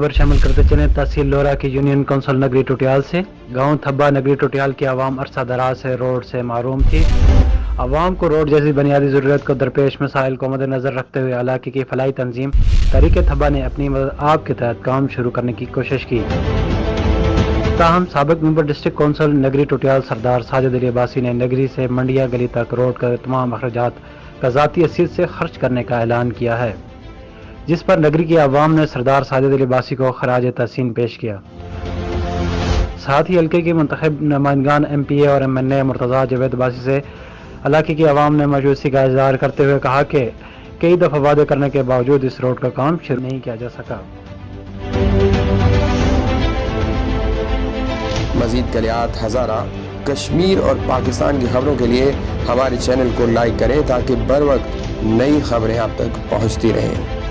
खबर शामिल करते चले तहसील लोरा की यूनियन काउंसिल नगरी टोटियाल से। गांव थब्बा नगरी टोटियाल की आवाम अरसा दराज से रोड से महरूम थी। आवाम को रोड जैसी बुनियादी ज़रूरत को दरपेश मसाइल को मद्देनजर रखते हुए इलाके की फलाई तंजीम तहरीक थब्बा ने अपनी आप के तहत काम शुरू करने की कोशिश की। ताहम साबिक मेंबर डिस्ट्रिक्ट काउंसिल नगरी टोटियाल सरदार साजिद अली अब्बासी ने नगरी से मंडिया गली तक रोड का तमाम अखराजात का ज़ाती हसीयत से खर्च करने का ऐलान किया है, जिस पर नगरी की आवाम ने सरदार साजिद अली अब्बासी को खराज तहसीन पेश किया। साथ ही हल्के के मुंतखब नुमाइंदगान MPA और MNA मुर्तज़ा जावेद अब्बासी से इलाके की आवाम ने मायूसी का इजहार करते हुए कहा कि कई दफ़ा वादे करने के बावजूद इस रोड का काम शुरू नहीं किया जा सका। मज़ीद कलियात हज़ारा कश्मीर और पाकिस्तान की खबरों के लिए हमारे चैनल को लाइक करें ताकि बर वक्त नई खबरें आप तक पहुँचती रहें।